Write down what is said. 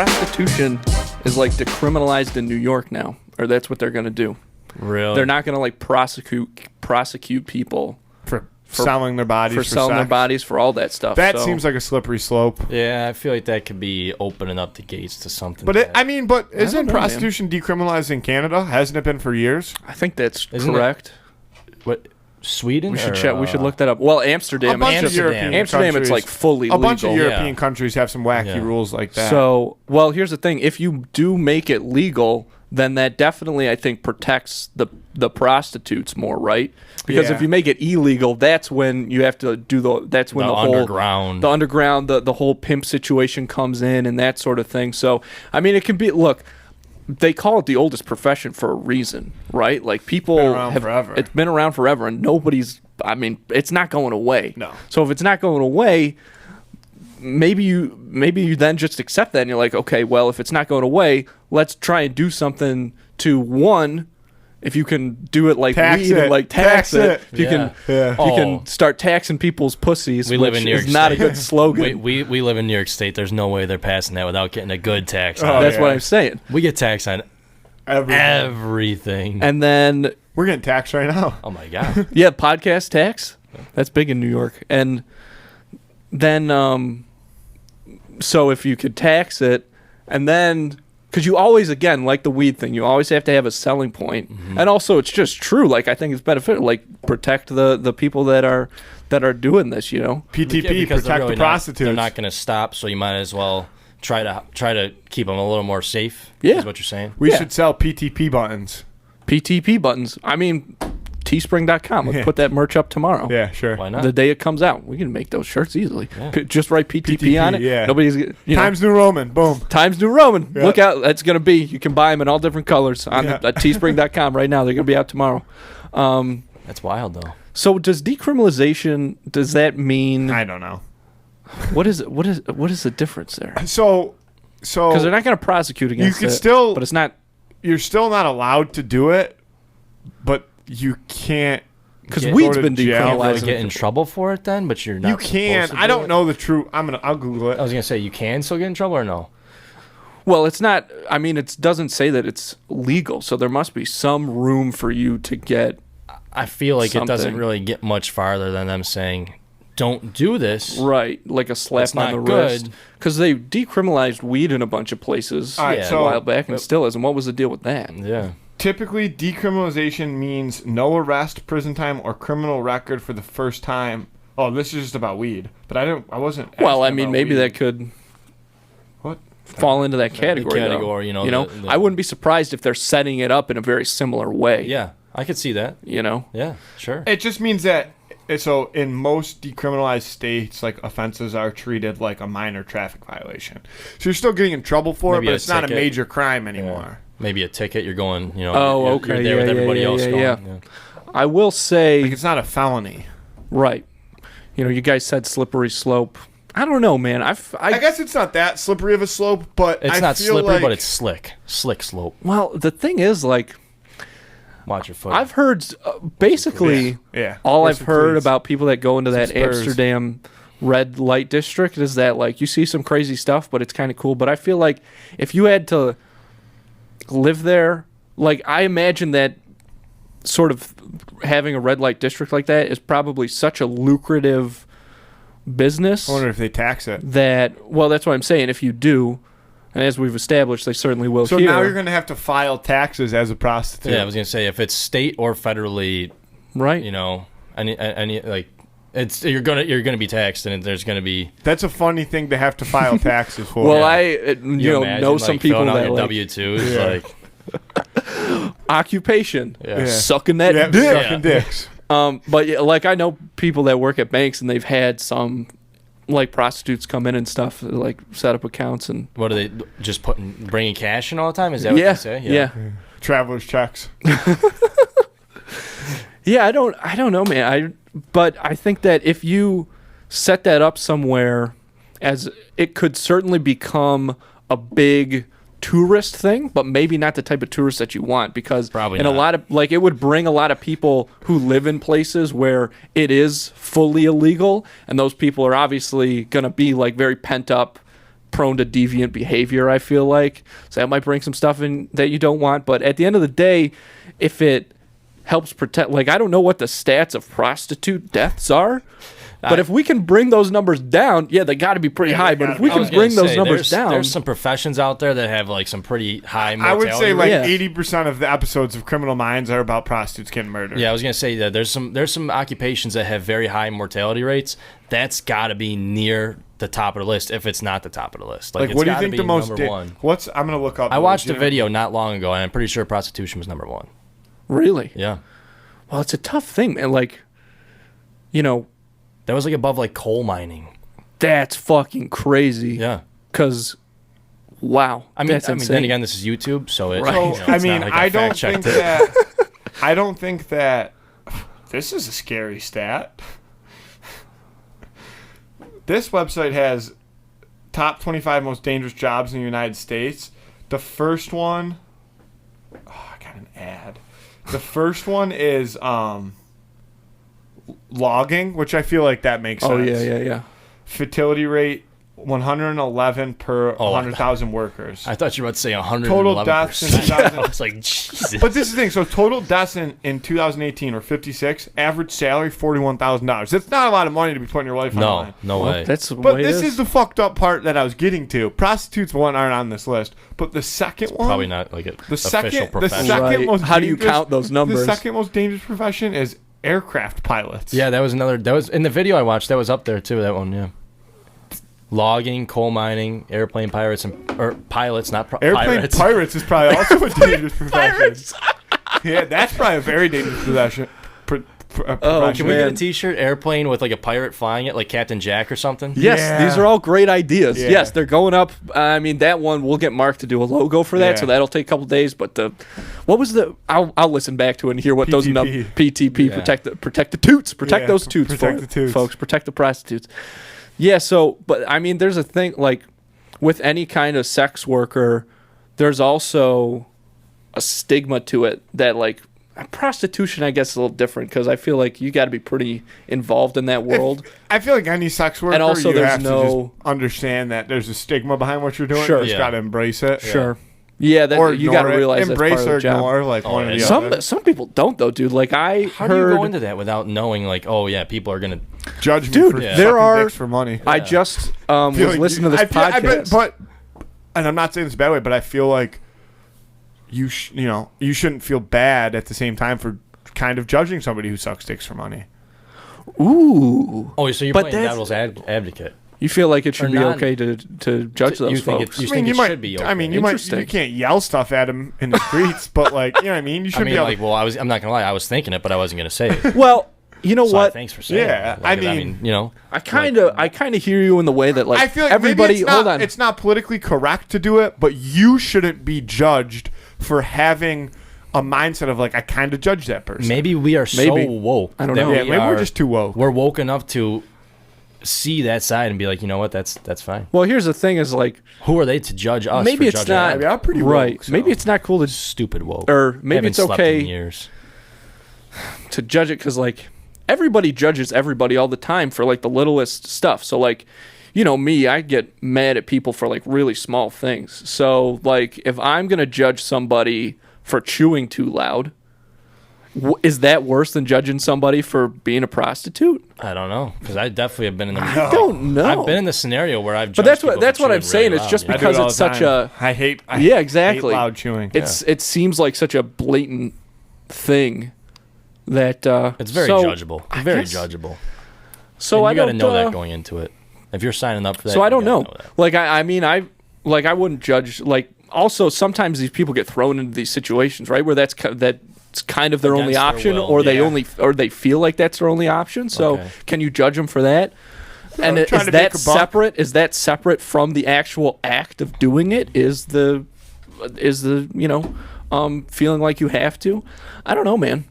prostitution is like decriminalized in New York now, or that's what they're going to do. Really? They're not going to like prosecute people for selling their bodies for selling their bodies for all that stuff. That seems like a slippery slope. Yeah, I feel like that could be opening up the gates to something. But isn't know, prostitution decriminalized in Canada? Hasn't it been for years? I think that's Isn't correct. What? Sweden? We should check. We should look that up. Well, Amsterdam. Amsterdam, it's like fully legal. A bunch of European countries have some wacky rules like that. So, well, here's the thing: if you do make it legal, then that definitely, I think, protects the prostitutes more, right? Because if you make it illegal, that's when you have to do the underground, the whole pimp situation comes in and that sort of thing. So, I mean, it can be. Look, they call it the oldest profession for a reason, right? Like people it's been around forever, and it's not going away. No. So if it's not going away, maybe you then just accept that, and you're like, okay, well, if it's not going away, let's try and do something to if you can do it like weed and like tax it. If you can start taxing people's pussies, we live in New York State. Not a good slogan. We live in New York State. There's no way they're passing that without getting a good tax. That's what I'm saying. We get taxed on everything. And then we're getting taxed right now. Oh my god. Yeah, podcast tax. That's big in New York. And then so if you could tax it, and then because you always, again, like the weed thing, you always have to have a selling point. Mm-hmm. And also it's just true. Like I think it's beneficial. Like protect the people that are doing this, you know. PTP, protect the prostitutes. They're not going to stop, so you might as well try to keep them a little more safe. Yeah. Is what you're saying. We should sell PTP buttons. PTP buttons. I mean, teespring.com. Let's put that merch up tomorrow. Yeah, sure. Why not? The day it comes out. We can make those shirts easily. Yeah. Just write PTP on it. Yeah. Nobody's, Times New Roman. Boom. Times New Roman. Yep. Look out. That's going to be. You can buy them in all different colors at teespring.com right now. They're going to be out tomorrow. That's wild, though. So does decriminalization, does that mean... I don't know. What is the difference there? So because they're not going to prosecute against it. But it's not... You're still not allowed to do it, but you can't... Because weed's been You can't really decriminalized. get in trouble for it then, but you're not. You can. I don't know the truth. I'll Google it. I was gonna say you can still get in trouble or no? Well, it's not. I mean, it doesn't say that it's legal, so there must be some room for you to get. I feel like something. it doesn't really get much farther than them saying, "Don't do this." Right, like a slap on the wrist. Because they decriminalized weed in a bunch of places a while back, and still isn't. What was the deal with that? Yeah. Typically, decriminalization means no arrest, prison time, or criminal record for the first time. Oh, this is just about weed, but I wasn't. Well, I mean, maybe that could fall into that category. I wouldn't be surprised if they're setting it up in a very similar way. Yeah, I could see that. You know. Yeah, sure. It just means that. So in most decriminalized states, like offenses are treated like a minor traffic violation. So you're still getting in trouble for it, but it's not a major crime anymore. Yeah. Maybe a ticket. You're going. You're there with everybody else going. Yeah. I will say, it's not a felony, right? You guys said slippery slope. I don't know, man. I guess it's not that slippery of a slope, but it's not slippery, but it's slick slope. Well, the thing is, like, watch your foot. I've heard basically all I've heard about people that go into that Amsterdam red light district is that, like, you see some crazy stuff, but it's kind of cool. But I feel like if you had to live there, like, I imagine that sort of having a red light district like that is probably such a lucrative business. I wonder if they tax it. That's what I'm saying. If you do, and as we've established, they certainly will. So now you're going to have to file taxes as a prostitute. Yeah, I was going to say if it's state or federally, right? Any like. You're gonna be taxed, and there's gonna be. That's a funny thing to have to file taxes for. Well, I know some people that your W-2s like occupation, sucking that dick, sucking dicks. But like I know people that work at banks, and they've had some like prostitutes come in and stuff, like set up accounts and. What are they just bringing cash in all the time? Is that what they say? Yeah. Traveler's checks. Yeah, I don't know, man. But I think that if you set that up somewhere, as it could certainly become a big tourist thing, but maybe not the type of tourist that you want, because probably a lot of it would bring a lot of people who live in places where it is fully illegal, and those people are obviously going to be like very pent up prone to deviant behavior, I feel like. So that might bring some stuff in that you don't want. But at the end of the day, if it helps protect, like, I don't know what the stats of prostitute deaths are, but if we can bring those numbers down, they got to be pretty high. But if we can bring those numbers down, there's some professions out there that have like some pretty high mortality. I would say like rate. 80% of the episodes of Criminal Minds are about prostitutes getting murdered. Yeah, I was gonna say that there's some occupations that have very high mortality rates. That's got to be near the top of the list, if it's not the top of the list. Like, it's what do you think be the most? one. I'm gonna look up. I watched a video not long ago, and I'm pretty sure prostitution was number 1. Really? Yeah. Well, it's a tough thing, man. Like, that was like above like coal mining. That's fucking crazy. Yeah. Because, wow. I mean, that's insane. then again, this is YouTube, so it's. Right. So, I mean, like I don't fact-checked think it. that. I don't think that. This is a scary stat. This website has top 25 most dangerous jobs in the United States. The first one. Oh, I got an ad. The first one is logging, which I feel like that makes sense. Oh, yeah. Fertility rate 111 per 100,000 workers. I thought you were about to say 111%. Total deaths in 2000. I was like, Jesus. But this is the thing. So total deaths in 2018 were 56. Average salary $41,000. That's not a lot of money to be putting your life on the line. No way. That's the But way this it is the fucked up part that I was getting to. Prostitutes, one, aren't on this list. But the second one, Probably not like an the official second profession. Right. most How do you dangerous- count those numbers? The second most dangerous profession is aircraft pilots. Yeah, that was in the video I watched. That was up there too. That one, yeah. Logging, coal mining, airplane pirates, or pilots, not Airplane pirates. pirates is probably also a dangerous profession. Pirates. Yeah, that's probably a very dangerous profession. Oh, Can we man. get a T-shirt, airplane with like a pirate flying it, like Captain Jack or something? Yes, Yeah. these are all great ideas. Yeah. Yes, they're going up. I mean, that one, we'll get Mark to do a logo for that, Yeah. so that'll take a couple days. But what was I'll listen back to it and hear what those PTP. PTP, Yeah. protect the toots. Protect Yeah, those toots, protect the toots. folks. Protect the prostitutes. Yeah, so, but I mean, there's a thing, like, with any kind of sex worker, there's also a stigma to it that, like, prostitution, I guess, is a little different because I feel like you got to be pretty involved in that world. I feel like any sex worker, And also you there's have to no- just understand that there's a stigma behind what you're doing. Sure. You just Yeah. got to embrace it. Sure. Yeah, that, Or you got to ignore it. realize embrace that's part or of the job. ignore, like Oh, one or the yeah. other. Some people don't though, dude. Like I How heard, do you go into that without knowing, like, oh yeah, people are gonna. Judge me Dude, for yeah. sucking there are- dicks for money. I just feel was like listening to this I bet- podcast. but and I'm not saying this a bad way, but I feel like you shouldn't feel bad at the same time for kind of judging somebody who sucks dicks for money. Ooh, Oh, so you're But playing that's- devil's advocate. you feel like it should Or be not- okay to judge those You think folks? you think it might, should be okay. I mean, you Interesting. can't yell stuff at him in the streets, but like, you know what I mean? You should I mean, be able like, well, I'm not gonna lie, I was thinking it, but I wasn't gonna say it. Well, you know So what? thanks for saying Yeah, it. Like, I mean, you know, I kind of hear you in the way that like, I feel like everybody. maybe it's Hold not, on. it's not politically correct to do it, but you shouldn't be judged for having a mindset of like, I kind of judge that person. maybe we are Maybe. so woke. I don't that know. Yeah, we maybe we're are- just too woke. We're woke enough to see that side and be like, you know what, that's fine. Well, here's the thing: is like Who are they to judge us? maybe for it's judging not them? mean, I'm pretty right. woke, so. Maybe it's not cool to Stupid woke. or maybe Haven't it's slept okay in years. to judge it because like everybody judges everybody all the time for like the littlest stuff. So like, you know me, I get mad at people for like really small things. So like if I'm gonna judge somebody for chewing too loud, is that worse than judging somebody for being a prostitute? I don't know, because I definitely have been in the. I don't know. I've been in the scenario where I've. But judged that's what people that's for what I'm chewing saying. really It's just loud. I do it because all it's the such time. a I hate exactly. loud chewing. It seems like such a blatant thing that It's very so, judgeable. I Very guess- judgeable. So And I you got to don't know uh, that going into it. If you're signing up for that, So I you don't gotta know. that. Like I mean I wouldn't judge. Like also sometimes these people get thrown into these situations, right, where that's kind of their only Against their option, will, or they yeah. or they feel like that's their only option. So Okay. can you judge them for that? And trying is to that make a buck. separate? Is that separate from the actual act of doing it? Is the feeling like you have to? I don't know, man.